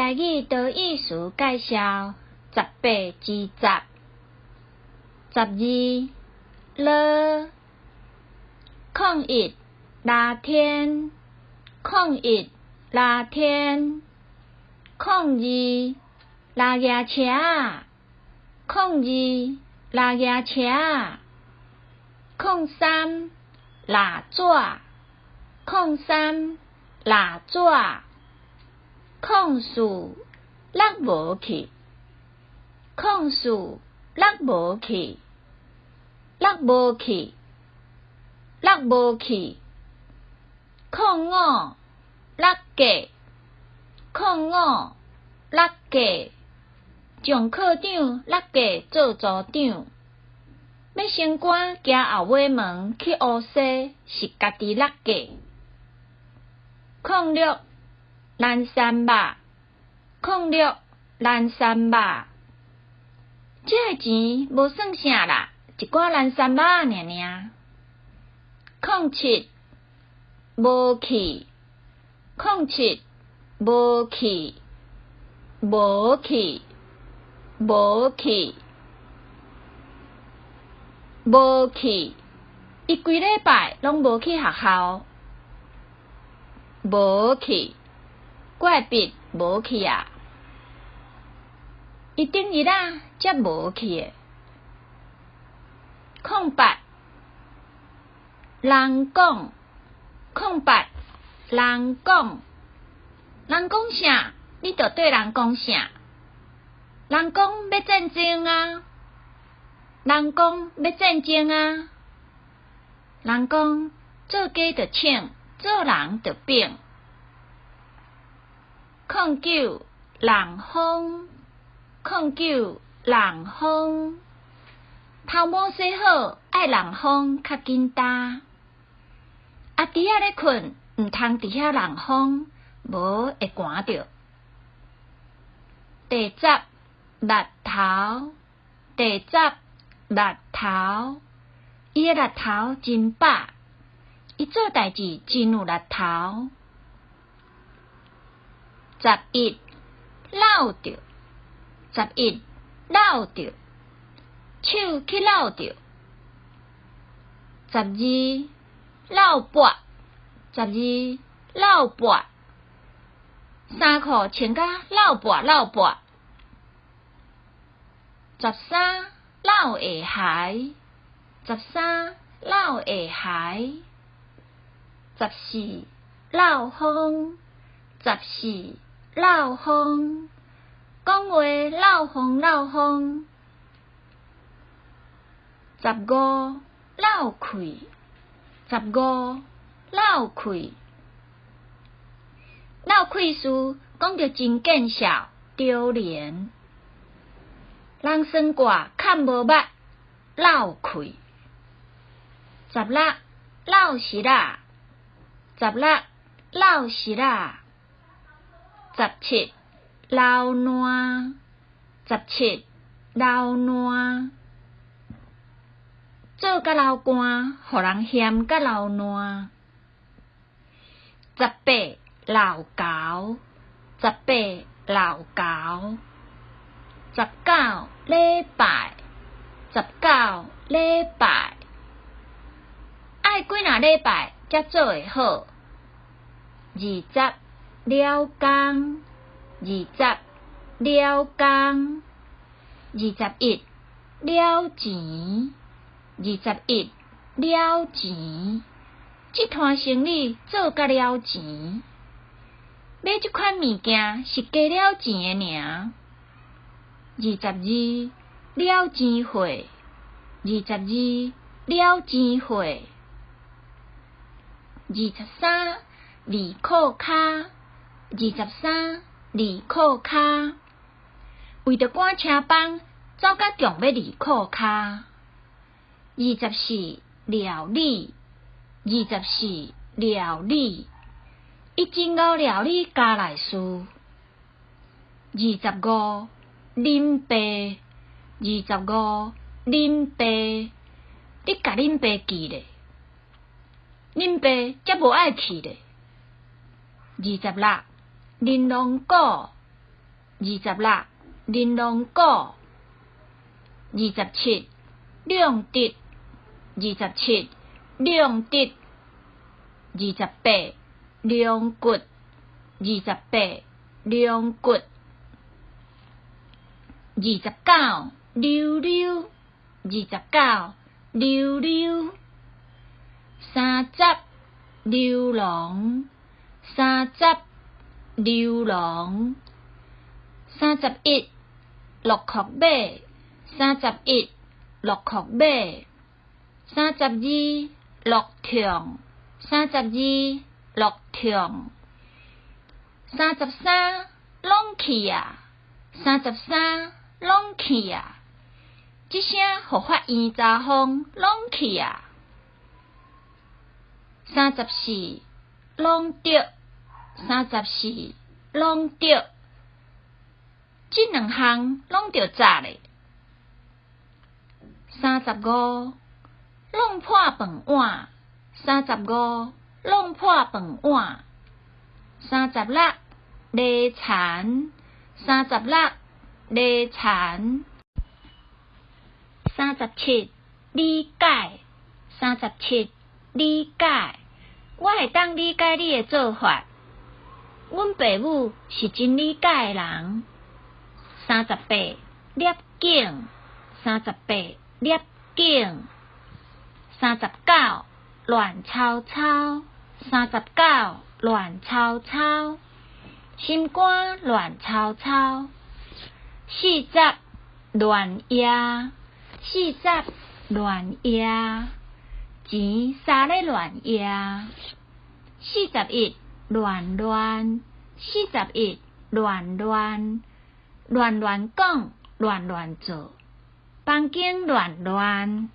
台语多意思介绍18之十。12了01那天01那天02拉牙车02拉牙车03蜡纸03蜡纸04落无去04落无去落无去落无去05落价05落价将科长落价做组长，要升官行后尾门去乌西是家己落价。06蓝山肉06蓝山肉，这个钱无算啥啦，一寡蓝山肉尔尔。07无去07无去无去无去无去，伊规礼拜拢无去学校，无去，怪笔无去啊！伊顶日啊才无去诶。08人讲08人讲人讲啥，你着对人讲啥。人讲要战争啊，人讲要战争啊，人讲做鸡着请，做人着柄。09人风09人风，头毛洗好爱人风较紧干。啊，伫遐咧困，毋通伫遐人风，无会寒着。第10日头第10日头，伊诶日头真饱，伊做代志真有日头。11闹着11闹着，手去闹着。12闹跋12闹跋，衫裤穿甲闹跋闹跋。13闹下鞋13闹下鞋。14闹风14闹风，讲话闹风闹风。15闹气15闹气，闹气事讲着真见笑丢脸。人算卦看无捌闹气。16闹实啦16闹实啦。17流烂17流烂，做甲流汗，互人嫌甲流烂。18流猴18流猴。19礼拜19礼拜，爱几若礼拜才做会好。20了工20了工。21了钱21了钱，这摊生意做甲了钱，买这款物件是加了钱的尔。22了钱会22了钱会。23离裤骹23离裤骹，为着赶车帮走甲强要离裤骹。24料理24料理，伊真够料理家内事。25啉白25啉白，你甲啉白记咧，啉白则无爱去咧。26玲珑果26玲珑果27亮直27亮直28亮骨28亮骨29溜溜29溜溜30溜狼30溜狼31落壳马31落壳马32落虫32落虫33拢去啊33拢去啊这声互法院查封拢去啊34拢着34拢着这两项拢着查咧35弄破饭碗35弄破饭碗36勒残36勒残37理解37理解我会当理解你的做法阮爸母是真理解的人38摄景38摄景39乱抄抄39乱抄抄心肝乱抄抄40乱夜40乱夜钱三咧乱夜41乱乱41乱乱乱乱讲乱乱做房间乱乱